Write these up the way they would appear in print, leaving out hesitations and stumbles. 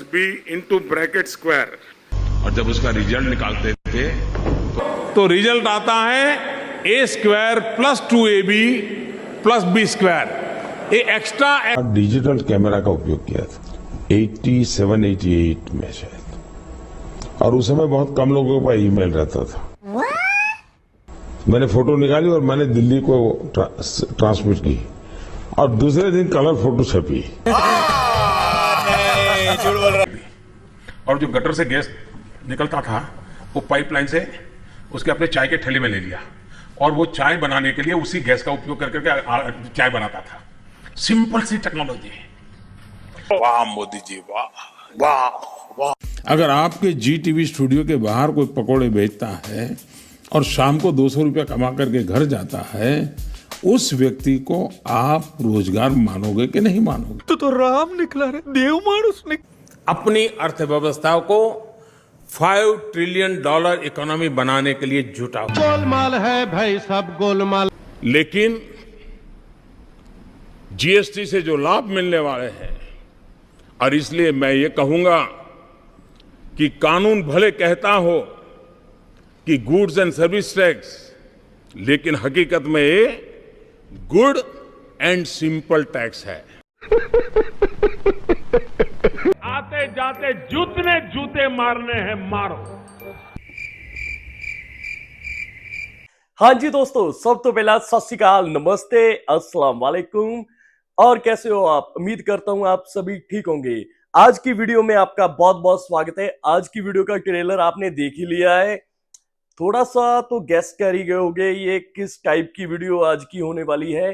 B into bracket square. और जब उसका रिजल्ट निकालते थे तो रिजल्ट आता है a square plus 2ab plus b square. ये एक्स्ट्रा डिजिटल कैमरा का उपयोग किया था 87-88 में शायद, और उस समय बहुत कम लोगों के पास ईमेल रहता था। मैंने फोटो निकाली और मैंने दिल्ली को ट्रांसमिट की और दूसरे दिन कलर फोटो छपी। और जो गटर से गैस निकलता था वो पाइपलाइन से उसके अपने चाय के ठेले में ले लिया और वो चाय बनाने के लिए उसी गैस का उपयोग करके चाय बनाता था। सिंपल सी टेक्नोलॉजी। वाह मोदी जी, वाह वाह वाह। अगर आपके जी टीवी स्टूडियो के बाहर कोई पकोड़े बेचता है और शाम को 200 रुपया कमा करके घर जाता है, उस व्यक्ति को आप रोजगार मानोगे कि नहीं मानोगे? तो राम निकला रे, देव मानुस ने अपनी अर्थव्यवस्था को $5 ट्रिलियन इकोनॉमी बनाने के लिए जुटा हुआ। गोलमाल है भाई, सब गोलमाल। लेकिन जीएसटी से जो लाभ मिलने वाले हैं, और इसलिए मैं ये कहूंगा कि कानून भले कहता हो कि गुड्स एंड सर्विस टैक्स, लेकिन हकीकत में ये गुड एंड सिंपल टैक्स है। आते जाते जितने जूते मारने हैं मारो। हाँ जी दोस्तों, सब तो पहला सत श्री अकाल, नमस्ते, अस्सलाम वालेकुम। और कैसे हो आप? उम्मीद करता हूं आप सभी ठीक होंगे। आज की वीडियो में आपका बहुत बहुत स्वागत है। आज की वीडियो का ट्रेलर आपने देख ही लिया है, थोड़ा सा तो गेस कर ही गए होंगे ये किस टाइप की वीडियो आज की होने वाली है।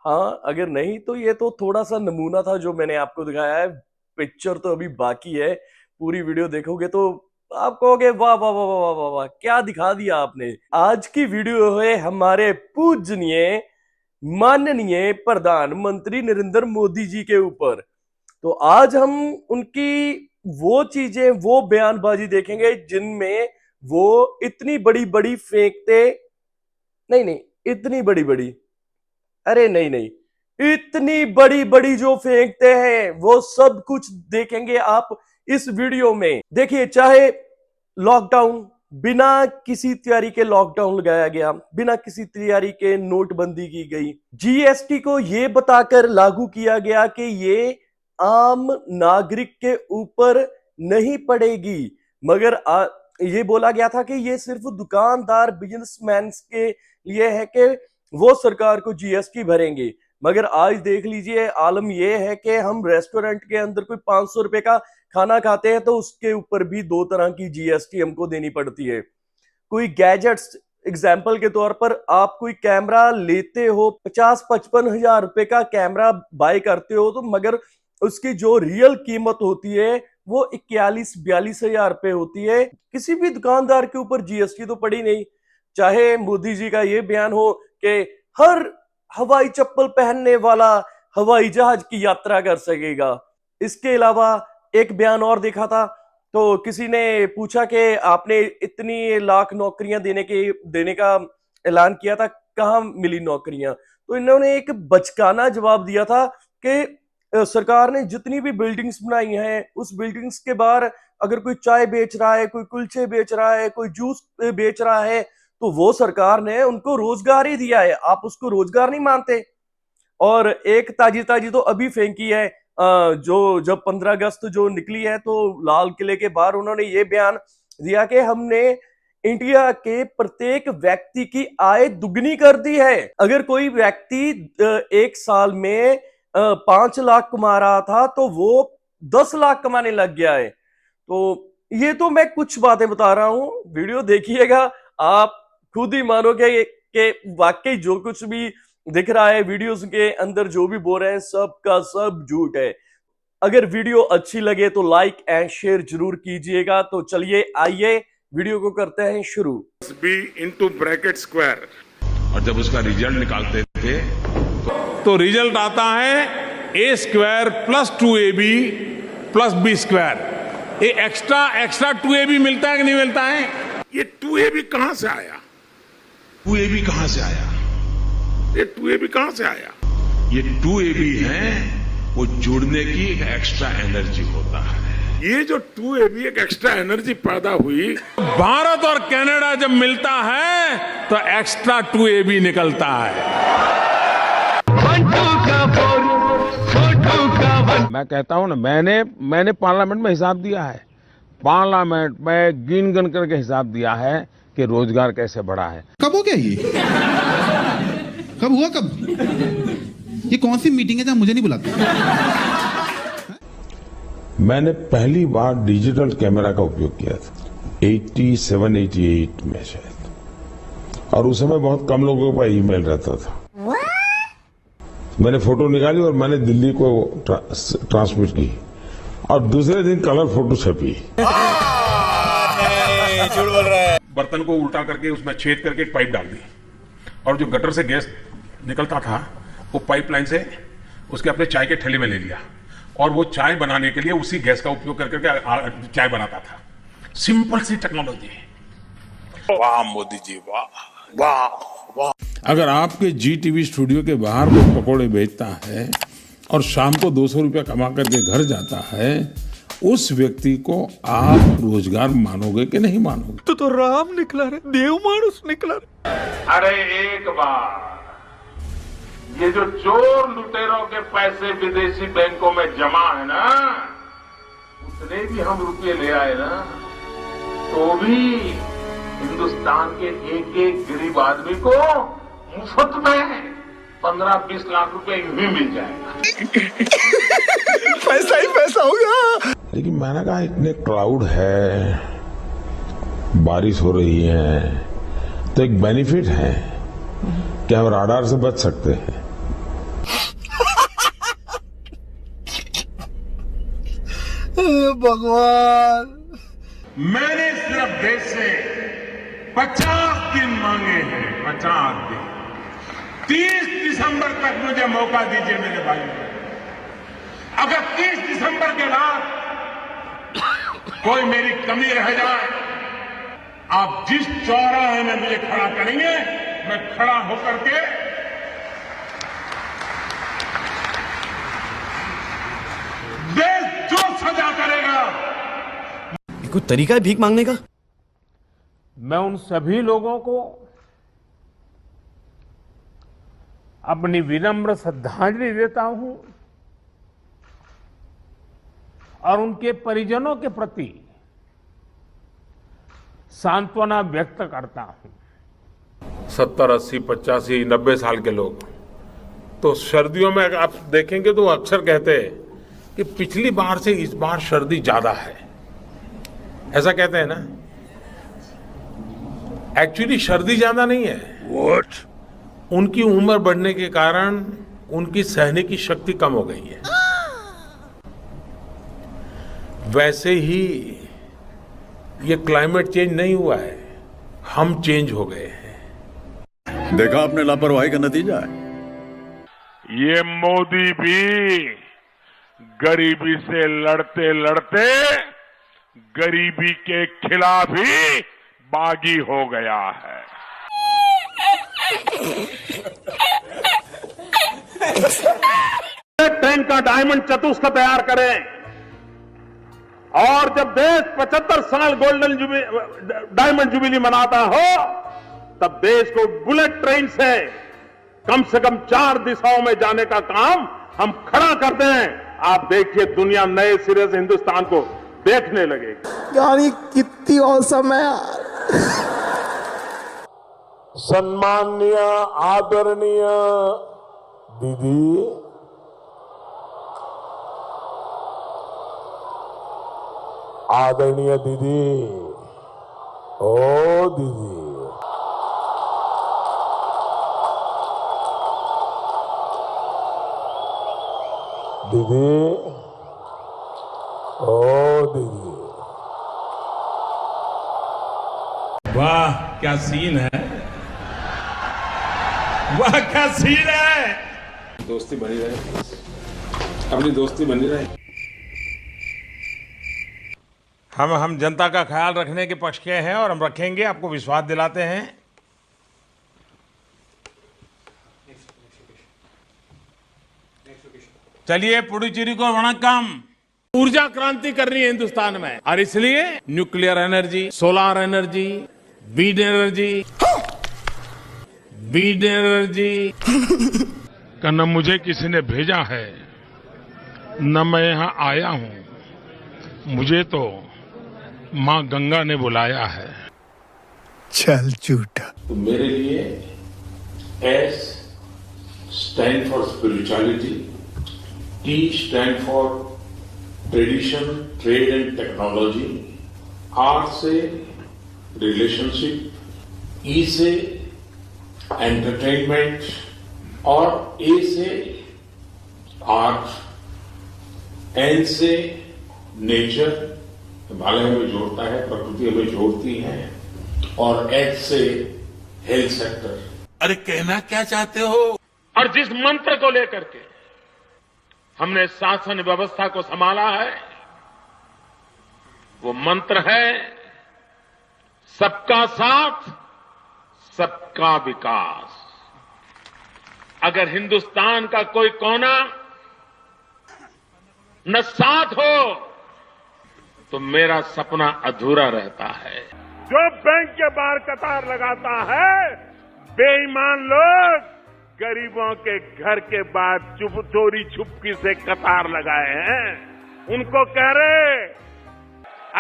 हाँ, अगर नहीं तो ये तो थोड़ा सा नमूना था जो मैंने आपको दिखाया है, पिक्चर तो अभी बाकी है। पूरी वीडियो देखोगे तो आप कहोगे वाह वाह वाह वाह वाह वाह, क्या दिखा दिया आपने। आज की वीडियो है हमारे पूजनीय माननीय प्रधानमंत्री नरेंद्र मोदी जी के ऊपर। तो आज हम उनकी वो चीजें, वो बयानबाजी देखेंगे जिनमें वो इतनी बड़ी बड़ी फेंकते नहीं, इतनी बड़ी बड़ी, अरे नहीं, इतनी बड़ी बड़ी जो फेंकते हैं वो सब कुछ देखेंगे आप इस वीडियो में। देखिए, चाहे लॉकडाउन, बिना किसी तैयारी के लॉकडाउन लगाया गया, बिना किसी तैयारी के नोटबंदी की गई, जीएसटी को ये बताकर लागू किया गया कि ये आम नागरिक के ऊपर नहीं पड़ेगी, मगर ये बोला गया था कि ये सिर्फ दुकानदार बिजनेसमैन के लिए है कि वो सरकार को जीएसटी भरेंगे। मगर आज देख लीजिए, आलम ये है कि हम रेस्टोरेंट के अंदर कोई 500 रुपए का खाना खाते हैं तो उसके ऊपर भी 2 तरह की जीएसटी हमको देनी पड़ती है। कोई गैजेट्स, एग्जाम्पल के तौर पर आप कोई कैमरा लेते हो, 50-55 हजार रुपए का कैमरा बाय करते हो, तो मगर उसकी जो रियल कीमत होती है वो 41-42 हजार रुपए होती है। किसी भी दुकानदार के ऊपर जीएसटी तो पड़ी नहीं। चाहे मोदी जी का ये बयान हो कि हर हवाई चप्पल पहनने वाला हवाई जहाज की यात्रा कर सकेगा। इसके अलावा एक बयान और देखा था, तो किसी ने पूछा कि आपने इतनी लाख नौकरियां देने का ऐलान किया था, कहां मिली नौकरियां? तो इन्होंने एक बचकाना जवाब दिया था कि सरकार ने जितनी भी बिल्डिंग्स बनाई हैं, उस बिल्डिंग्स के बाहर अगर कोई चाय बेच रहा है, कोई कुलचे बेच रहा है, कोई जूस बेच रहा है, तो वो सरकार ने उनको रोजगार ही दिया है। आप उसको रोजगार नहीं मानते? और एक ताजी तो अभी फेंकी है, जो जब 15 अगस्त जो निकली है तो लाल किले के बाहर उन्होंने ये बयान दिया कि हमने इंडिया के प्रत्येक व्यक्ति की आय दुगनी कर दी है। अगर कोई व्यक्ति एक साल में 5 लाख कमा रहा था तो वो 10 लाख कमाने लग गया है। तो ये तो मैं कुछ बातें बता रहा हूं, वीडियो देखिएगा, आप खुद ही मानोगे कि वाकई जो कुछ भी दिख रहा है वीडियोस के अंदर, जो भी बोल रहे हैं, सब का सब झूठ है। अगर वीडियो अच्छी लगे तो लाइक एंड शेयर जरूर कीजिएगा। तो चलिए, आइए वीडियो को करते हैं शुरू। B into bracket square. और जब उसका रिजल्ट निकालते थे तो रिजल्ट आता है a square plus 2ab plus b square. ये एक्स्ट्रा 2ab मिलता है कि नहीं मिलता है? ये 2ab कहां से आया? 2ab कहां से आया? ये 2ab कहां से आया? ये 2ab है, वो जुड़ने की एक एक्स्ट्रा एनर्जी होता है। ये जो 2AB एक एक्स्ट्रा एनर्जी पैदा हुई, भारत और कनाडा जब मिलता है तो एक्स्ट्रा 2AB निकलता है। मैं कहता हूं ना, मैंने पार्लियामेंट में हिसाब दिया है, पार्लियामेंट में गिन गिन करके हिसाब दिया है कि रोजगार कैसे बढ़ा है। कब हो गया ये? कब हुआ? कब? ये कौन सी मीटिंग है जहां मुझे नहीं बुलाते? मैंने पहली बार डिजिटल कैमरा का उपयोग किया था 87-88 में शायद, और उस समय बहुत कम लोगों का ईमेल रहता था। मैंने फोटो निकाली और मैंने दिल्ली को ट्रांसमिट की, और दूसरे दिन कलर फोटो छपी। बर्तन को उल्टा करके उसमें छेद करके एक पाइप डाल दी, और जो गटर से गैस निकलता था वो पाइपलाइन से उसके अपने चाय के ठेले में ले लिया, और वो चाय बनाने के लिए उसी गैस का उपयोग करके चाय बनाता था। सिंपल सी टेक्नोलॉजी। वाह मोदी जी, वाह वाह वाह। अगर आपके GTV स्टूडियो के बाहर कोई पकोड़े बेचता है और शाम को 200 रुपया कमा करके घर जाता है, उस व्यक्ति को आप रोजगार मानोगे कि नहीं मानोगे? तो राम निकला रे, देव मानुस निकला रे। अरे एक बार ये जो चोर लुटेरों के पैसे विदेशी बैंकों में जमा है ना, उतने भी हम रुपये ले आए ना, तो भी हिंदुस्तान के एक एक गरीब आदमी को मुफ्त में 15-20 लाख रुपए यूं ही मिल जाएगा। पैसा ही पैसा होगा। लेकिन मैंने कहा इतने क्लाउड है, बारिश हो रही है, तो एक बेनिफिट है कि हम राडार से बच सकते हैं। भगवान, मैंने सिर्फ देश से 50 दिन मांगे हैं, 50 दिन। 30 दिसंबर तक मुझे मौका दीजिए मेरे भाई। अगर 30 दिसंबर के बाद कोई मेरी कमी रह जाए, आप जिस चौराहे में मुझे खड़ा करेंगे, मैं खड़ा होकर के देश जो सजा करेगा। कोई तरीका है भीख मांगने का? मैं उन सभी लोगों को अपनी विनम्र श्रद्धांजलि देता हूं और उनके परिजनों के प्रति सांत्वना व्यक्त करता हूं। 70, 80, 85, 90 साल के लोग तो सर्दियों में आप देखेंगे तो अक्सर कहते हैं कि पिछली बार से इस बार सर्दी ज्यादा है, ऐसा कहते हैं ना। एक्चुअली सर्दी ज्यादा नहीं है। What? उनकी उम्र बढ़ने के कारण उनकी सहने की शक्ति कम हो गई है। वैसे ही ये क्लाइमेट चेंज नहीं हुआ है, हम चेंज हो गए हैं। देखा आपने लापरवाही का नतीजा है। ये मोदी भी गरीबी से लड़ते लड़ते गरीबी के खिलाफ ही बागी हो गया है। ट्रेन का डायमंड चतुष्क तैयार करें, और जब देश 75 साल गोल्डन डायमंड जुबिली मनाता हो, तब देश को बुलेट ट्रेन से कम 4 दिशाओं में जाने का काम हम खड़ा करते हैं। आप देखिए, दुनिया नए सिरे से हिंदुस्तान को देखने लगेगी। यानी कितनी औसम है यार। सम्माननीय आदरणीय दीदी, आदरणीय दीदी, ओ दीदी, दीदी, ओ दीदी। वाह क्या सीन है, वाह क्या सीन है। दोस्ती बनी रहे, अपनी दोस्ती बनी रहे। हम जनता का ख्याल रखने के पक्ष के हैं और हम रखेंगे, आपको विश्वास दिलाते हैं। चलिए, पुडुचेरी को वणक्कम। ऊर्जा क्रांति करनी है हिंदुस्तान में, और इसलिए nuclear energy, solar energy, wind energy, का न मुझे किसी ने भेजा है न मैं यहां आया हूं, मुझे तो मां गंगा ने बुलाया है। चल झूठा। तो मेरे लिए S stand for spirituality, T stand for tradition, trade and technology, R से रिलेशनशिप, ई से एंटरटेनमेंट और ए से आर्ट, एन से नेचर, हिमालय हमें जोड़ता है, प्रकृति हमें जोड़ती है, और एच से हेल्थ सेक्टर। अरे कहना क्या चाहते हो? और जिस मंत्र को लेकर के हमने शासन व्यवस्था को संभाला है, वो मंत्र है सबका साथ, सबका विकास। अगर हिंदुस्तान का कोई कोना न साथ हो तो मेरा सपना अधूरा रहता है। जो बैंक के बाहर कतार लगाता है, बेईमान लोग गरीबों के घर के बाहर चोरी छुपकी से कतार लगाए हैं। उनको कह रहे,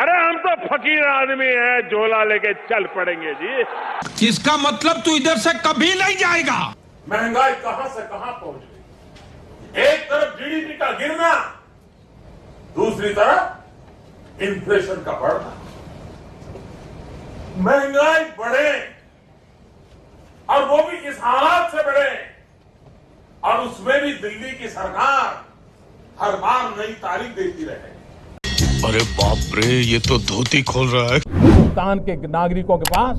अरे हम तो फकीर आदमी हैं, झोला लेके चल पड़ेंगे जी। इसका मतलब तू इधर से कभी नहीं जाएगा। महंगाई कहां से कहां पहुंच गई। एक तरफ जीडीपी का गिरना, दूसरी तरफ इन्फ्लेशन का बढ़ना। महंगाई बढ़े और वो भी इस हालात से बढ़े, और उसमें भी दिल्ली की सरकार हर बार नई तारीख देती रहे। अरे बाप रे, ये तो धोती खोल रहा है। हिंदुस्तान के नागरिकों के पास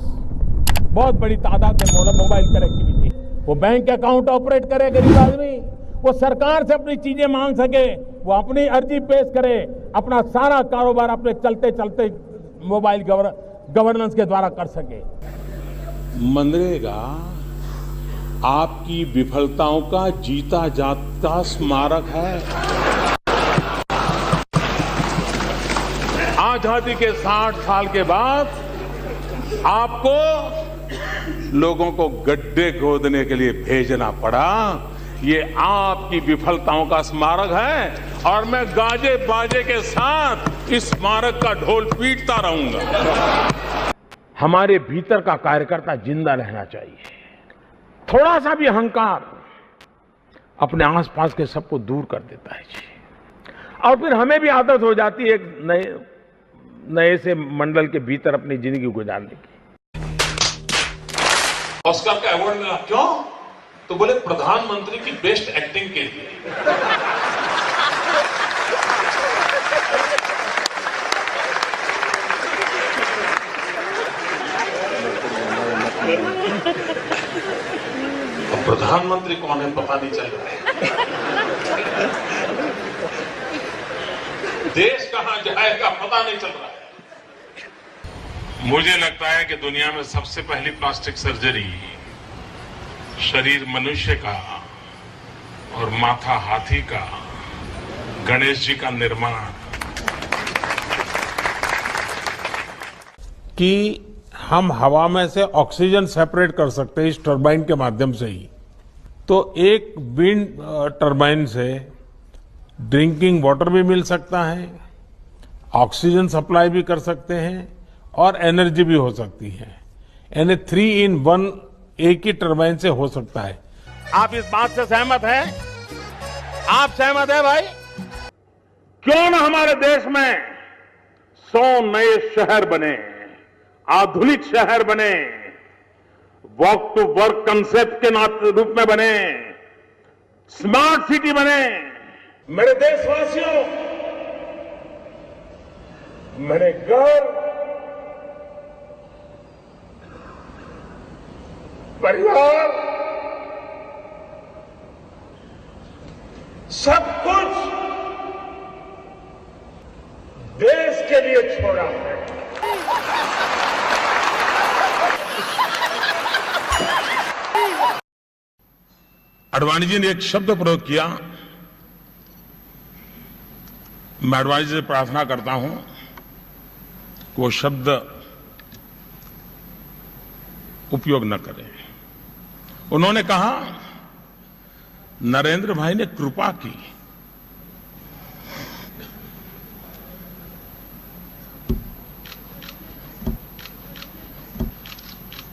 बहुत बड़ी तादाद में मोबाइल कनेक्टिविटी, वो बैंक अकाउंट ऑपरेट करे, गरीब आदमी वो सरकार से अपनी चीजें मांग सके, वो अपनी अर्जी पेश करे, अपना सारा कारोबार अपने चलते चलते मोबाइल गवर्नेंस के द्वारा कर सके। मनरेगा आपकी विफलताओं का जीता जागता स्मारक है। आजादी के 60 साल के बाद आपको लोगों को गड्ढे खोदने के लिए भेजना पड़ा। ये आपकी विफलताओं का स्मारक है, और मैं गाजे बाजे के साथ इस स्मारक का ढोल पीटता रहूंगा। हमारे भीतर का कार्यकर्ता जिंदा रहना चाहिए। थोड़ा सा भी अहंकार अपने आसपास के सबको दूर कर देता है जी, और फिर हमें भी आदत हो जाती है एक नए से मंडल के भीतर अपनी जिंदगी गुजारने की। ऑस्कर का अवार्ड मिला, क्यों? तो बोले प्रधानमंत्री की बेस्ट एक्टिंग के लिए। अब प्रधानमंत्री कौन है पता नहीं चल रहा है। देश कहां जाएगा पता नहीं चल रहा है। मुझे लगता है कि दुनिया में सबसे पहली प्लास्टिक सर्जरी शरीर मनुष्य का और माथा हाथी का, गणेश जी का निर्माण, कि हम हवा में से ऑक्सीजन सेपरेट कर सकते हैं इस टरबाइन के माध्यम से ही। तो एक विंड टरबाइन से ड्रिंकिंग वाटर भी मिल सकता है, ऑक्सीजन सप्लाई भी कर सकते हैं, और एनर्जी भी हो सकती है। यानी 3 in 1 एक ही टरबाइन से हो सकता है। आप इस बात से सहमत हैं? आप सहमत हैं भाई? क्यों ना हमारे देश में 100 नए शहर बने, आधुनिक शहर बने, वॉक टू वर्क कंसेप्ट के रूप में बने, स्मार्ट सिटी बने। मेरे देशवासियों, मेरे घर, परिवार, सब कुछ देश के लिए छोड़ा है। आडवाणी जी ने एक शब्द प्रयोग किया, मैं एडवाइजर से प्रार्थना करता हूं कि वो शब्द उपयोग न करें। उन्होंने कहा नरेंद्र भाई ने कृपा की।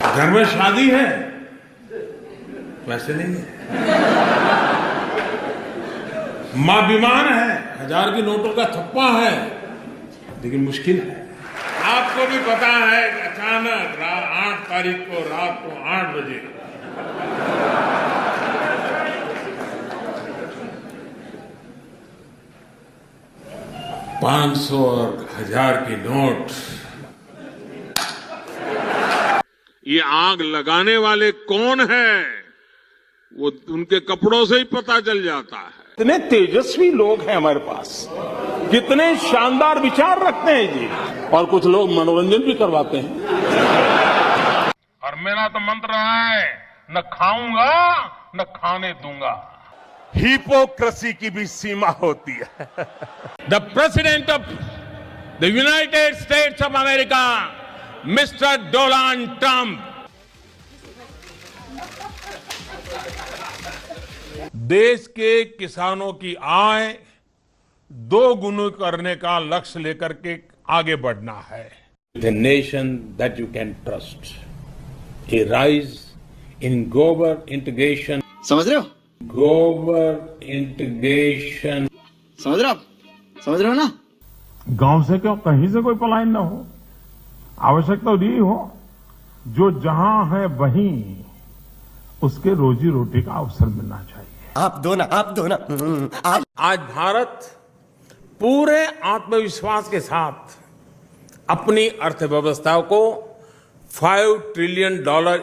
घर में शादी है वैसे नहीं है, मां बीमार है, 1000 की नोटों का थप्पा है, लेकिन मुश्किल है। आपको भी पता है कि अचानक 8 तारीख को रात को 8 बजे $500 और 1000 की नोट, ये आग लगाने वाले कौन है वो उनके कपड़ों से ही पता चल जाता है। कितने तेजस्वी लोग हैं हमारे पास, कितने शानदार विचार रखते हैं जी, और कुछ लोग मनोरंजन भी करवाते हैं। और मेरा तो मंत्र है, न खाऊंगा न खाने दूंगा। हिपोक्रेसी की भी सीमा होती है। The president of the United states of America mister Donald Trump देश के किसानों की आय 2 गुना करने का लक्ष्य लेकर के आगे बढ़ना है। The nation that you can trust, A rise in global integration. समझ रहे हो? ग्लोबल इंटीग्रेशन समझ रहे हो ना? गांव से क्यों कहीं से कोई पलायन न हो, आवश्यकता तो यही हो जो जहां है वहीं उसके रोजी रोटी का अवसर मिलना चाहिए। आप दो ना आप। आज भारत पूरे आत्मविश्वास के साथ अपनी अर्थव्यवस्था को $5 ट्रिलियन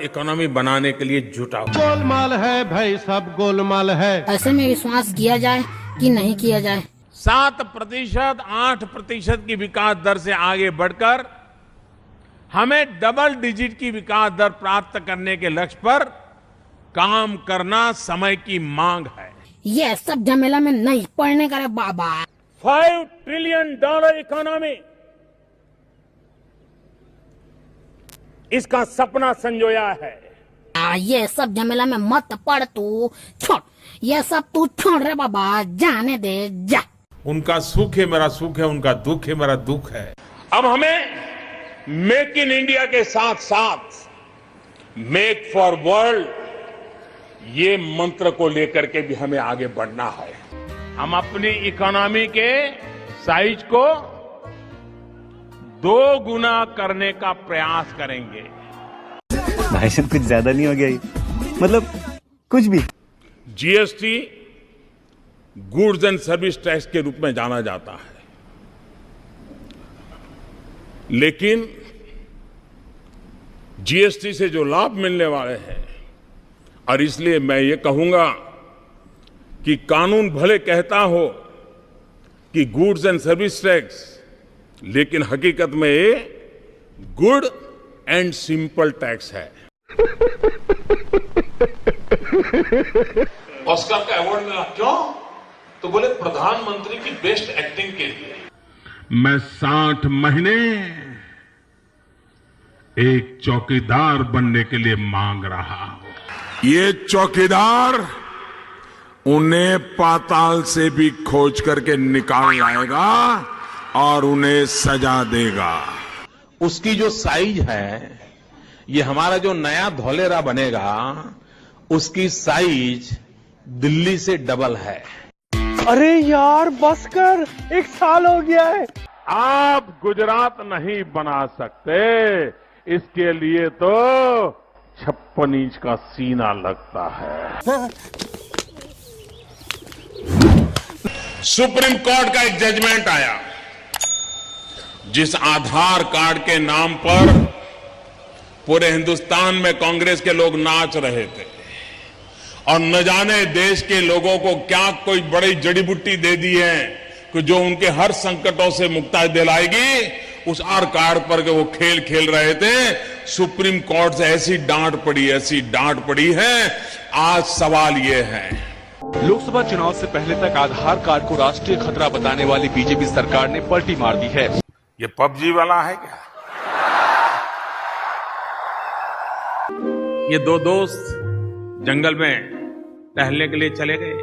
इकोनॉमी बनाने के लिए जुटा हुआ। गोलमाल है भाई, सब गोलमाल है। ऐसे में विश्वास किया जाए कि नहीं किया जाए? 7%, 8% की विकास दर से आगे बढ़कर हमें डबल डिजिट की विकास दर प्राप्त करने के लक्ष्य पर काम करना समय की मांग है। ये सब झमेला में नहीं पड़ने का रे बाबा। $5 ट्रिलियन इकोनॉमी, इसका सपना संजोया है। ये सब झमेला में मत पड़ तू, छोड़ ये सब तू छोड़ रे बाबा, जाने दे जा। उनका सुख है मेरा सुख है, उनका दुख है मेरा दुख है। अब हमें मेक इन इंडिया के साथ साथ मेक फॉर वर्ल्ड, ये मंत्र को लेकर के भी हमें आगे बढ़ना है। हम अपनी इकोनॉमी के साइज को 2 गुना करने का प्रयास करेंगे। भाई साहब कुछ ज्यादा नहीं हो गया ये? मतलब कुछ भी। GST goods and service tax के रूप में जाना जाता है, लेकिन जीएसटी से जो लाभ मिलने वाले हैं, और इसलिए मैं ये कहूंगा कि कानून भले कहता हो कि गुड्स एंड सर्विस टैक्स, लेकिन हकीकत में ये गुड एंड सिंपल टैक्स है। ऑस्कर का अवार्ड मिला क्यों? तो बोले प्रधानमंत्री की बेस्ट एक्टिंग के लिए। मैं 60 महीने एक चौकीदार बनने के लिए मांग रहा हूं। ये चौकीदार उन्हें पाताल से भी खोज करके निकाल लाएगा और उन्हें सजा देगा। उसकी जो साइज है, ये हमारा जो नया धौलेरा बनेगा, उसकी साइज दिल्ली से डबल है। अरे यार बस कर, 1 साल हो गया है। आप गुजरात नहीं बना सकते, इसके लिए तो 56 इंच का सीना लगता है। सुप्रीम कोर्ट का एक जजमेंट आया, जिस आधार कार्ड के नाम पर पूरे हिंदुस्तान में कांग्रेस के लोग नाच रहे थे, और न जाने देश के लोगों को क्या कोई बड़ी जड़ी बूटी दे दी है कि जो उनके हर संकटों से मुक्ति दिलाएगी, उस आधार कार्ड पर के वो खेल खेल रहे थे। सुप्रीम कोर्ट से ऐसी डांट पड़ी है। आज सवाल ये है लोकसभा चुनाव से पहले तक आधार कार्ड को राष्ट्रीय खतरा बताने वाली बीजेपी सरकार ने पलटी मार दी है। ये पबजी वाला है क्या? ये दो दोस्त जंगल में टहलने के लिए चले गए,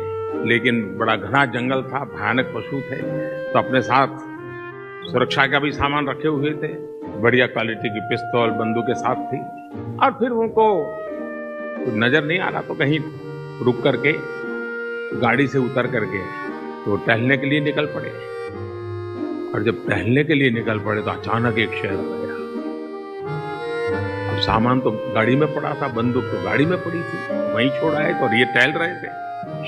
लेकिन बड़ा घना जंगल था, भयानक पशु थे, तो अपने साथ सुरक्षा का भी सामान रखे हुए थे। बढ़िया क्वालिटी की पिस्तौल, बंदूकें साथ थी। और फिर उनको नजर नहीं आ रहा तो कहीं रुक करके गाड़ी से उतर करके तो टहलने के लिए निकल पड़े। और जब टहलने के लिए निकल पड़े तो अचानक एक शेर आ गया। अब सामान तो गाड़ी में पड़ा था, बंदूक तो गाड़ी में पड़ी थी, वहीं छोड़ा है, तो ये टहल रहे थे,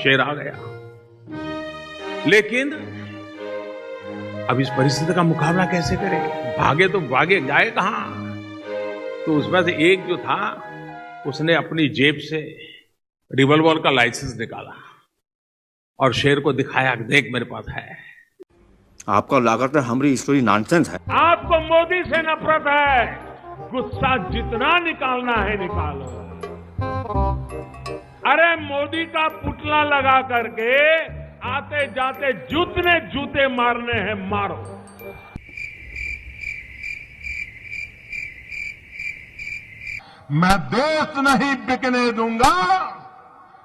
शेर आ गया। लेकिन अब इस परिस्थिति का मुकाबला कैसे करें? भागे तो भागे, जाए कहां? तो उसमें से एक जो था उसने अपनी जेब से रिवॉल्वर का लाइसेंस निकाला और शेर को दिखाया, देख मेरे पास है। आपको लागत है हमारी स्टोरी नॉनसेंस है। आपको मोदी से नफरत है, गुस्सा जितना निकालना है निकालो। अरे मोदी का पुतला लगा करके आते जाते जितने जूते मारने हैं मारो। मैं देश नहीं बिकने दूंगा,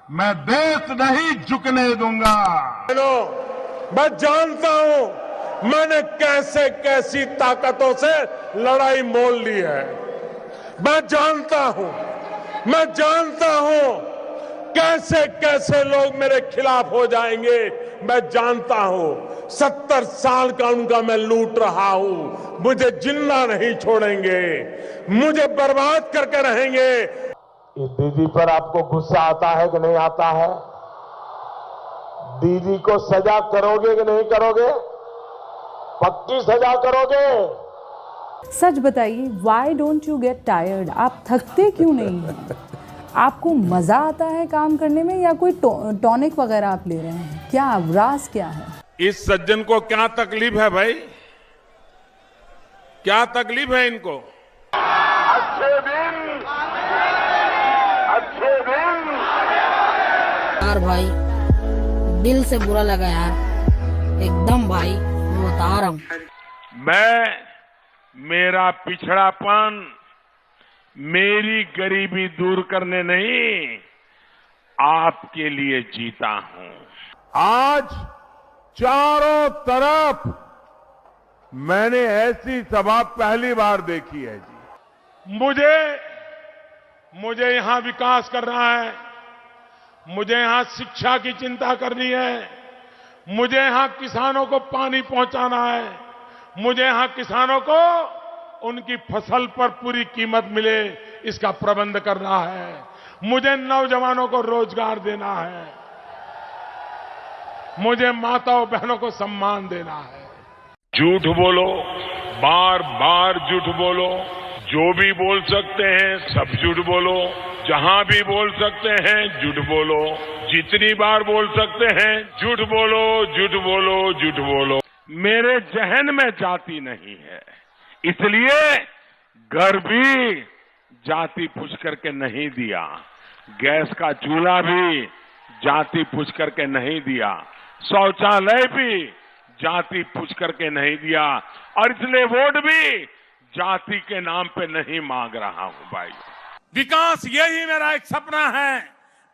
मैं देश नहीं झुकने दूंगा। मैं जानता हूं मैंने कैसे कैसी ताकतों से लड़ाई मोल ली है। मैं जानता हूं कैसे कैसे लोग मेरे खिलाफ हो जाएंगे। मैं जानता हूं 70 साल का उनका मैं लूट रहा हूं, मुझे जिंदा नहीं छोड़ेंगे, मुझे बर्बाद करके रहेंगे। इस दीदी पर आपको गुस्सा आता है कि नहीं आता है? दीदी को सजा करोगे कि नहीं करोगे? पक्की सजा करोगे? सच बताइए, why don't you get tired? आप थकते क्यों नहीं हैं? आपको मजा आता है काम करने में या कोई टॉनिक वगैरह आप ले रहे हैं? क्या राज क्या है? इस सज्जन को क्या तकलीफ है भाई? क्या तकलीफ है इनको? अच्छे दिन यार भाई दिल से बुरा लगा यार, एकदम भाई बता रहा हूं। मेरा पिछड़ापन, मेरी गरीबी दूर करने नहीं, आपके लिए जीता हूं। आज चारों तरफ मैंने ऐसी सभा पहली बार देखी है जी। मुझे यहां विकास करना है, मुझे यहां शिक्षा की चिंता करनी है, मुझे यहां किसानों को पानी पहुंचाना है, मुझे यहां किसानों को उनकी फसल पर पूरी कीमत मिले इसका प्रबंध करना है, मुझे नौजवानों को रोजगार देना है, मुझे माताओं बहनों को सम्मान देना है। झूठ बोलो, बार बार झूठ बोलो, जो भी बोल सकते हैं सब झूठ बोलो, जहां भी बोल सकते हैं झूठ बोलो, जितनी बार बोल सकते हैं झूठ बोलो, झूठ बोलो, झूठ बोलो। मेरे जहन में जाति नहीं है, इसलिए घर भी जाति पूछ करके नहीं दिया, गैस का चूल्हा भी जाति पूछ करके नहीं दिया, शौचालय भी जाति पूछ करके नहीं दिया, और इसलिए वोट भी जाति के नाम पे नहीं मांग रहा हूं भाई। विकास यही मेरा एक सपना है,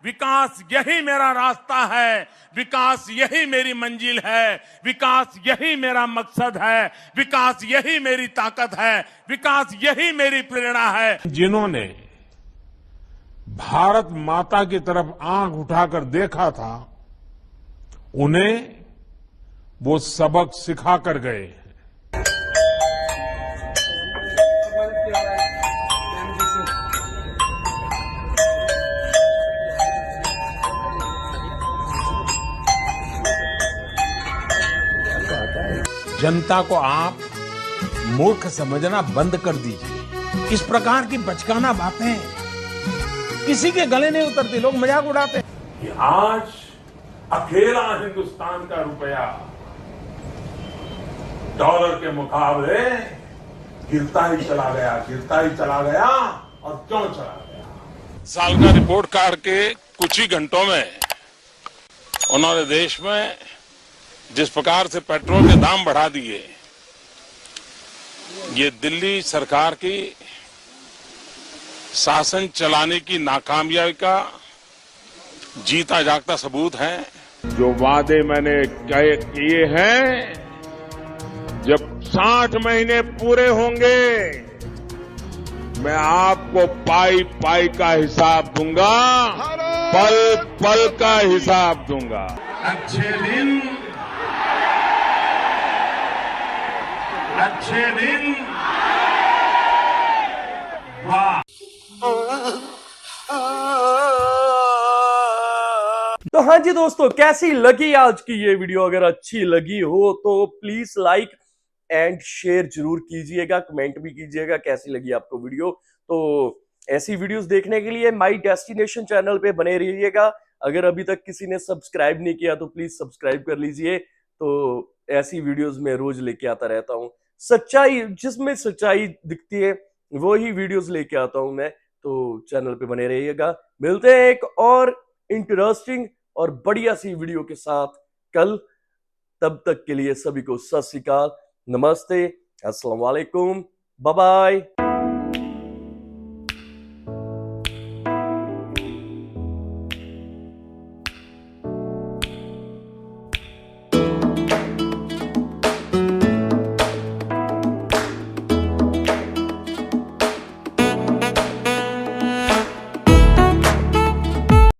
विकास यही मेरा रास्ता है, विकास यही मेरी मंजिल है, विकास यही मेरा मकसद है, विकास यही मेरी ताकत है, विकास यही मेरी प्रेरणा है। जिन्होंने भारत माता की तरफ आंख उठाकर देखा था, उन्हें वो सबक सिखा कर गए। जनता को आप मूर्ख समझना बंद कर दीजिए। इस प्रकार की बचकाना बातें किसी के गले नहीं उतरती, लोग मजाक उड़ाते हैं। कि आज अकेला हिंदुस्तान का रुपया डॉलर के मुकाबले गिरता ही चला गया, गिरता ही चला गया, और क्यों चला गया? साल का रिपोर्ट कार्ड के कुछ ही घंटों में उन्होंने देश में जिस प्रकार से पेट्रोल के दाम बढ़ा दिए, ये दिल्ली सरकार की शासन चलाने की नाकामयाबी का जीता जागता सबूत है। जो वादे मैंने किए हैं, जब 60 महीने पूरे होंगे, मैं आपको पाई पाई का हिसाब दूंगा, पल पल का हिसाब दूंगा। अच्छे दिन वाह। तो हाँ जी दोस्तों, कैसी लगी आज की ये वीडियो? अगर अच्छी लगी हो तो प्लीज लाइक एंड शेयर जरूर कीजिएगा, कमेंट भी कीजिएगा कैसी लगी आपको वीडियो। तो ऐसी वीडियोस देखने के लिए माई डेस्टिनेशन चैनल पे बने रहिएगा। अगर अभी तक किसी ने सब्सक्राइब नहीं किया तो प्लीज सब्सक्राइब कर लीजिए। तो ऐसी वीडियोस मैं रोज लेके आता रहता हूँ, सच्चाई जिसमें सच्चाई दिखती है वही वीडियोस लेके आता हूं मैं। तो चैनल पे बने रहिएगा। मिलते हैं एक और इंटरेस्टिंग और बढ़िया सी वीडियो के साथ कल। तब तक के लिए सभी को सत श्री अकाल, नमस्ते, अस्सलाम वालेकुम, बाय बाय।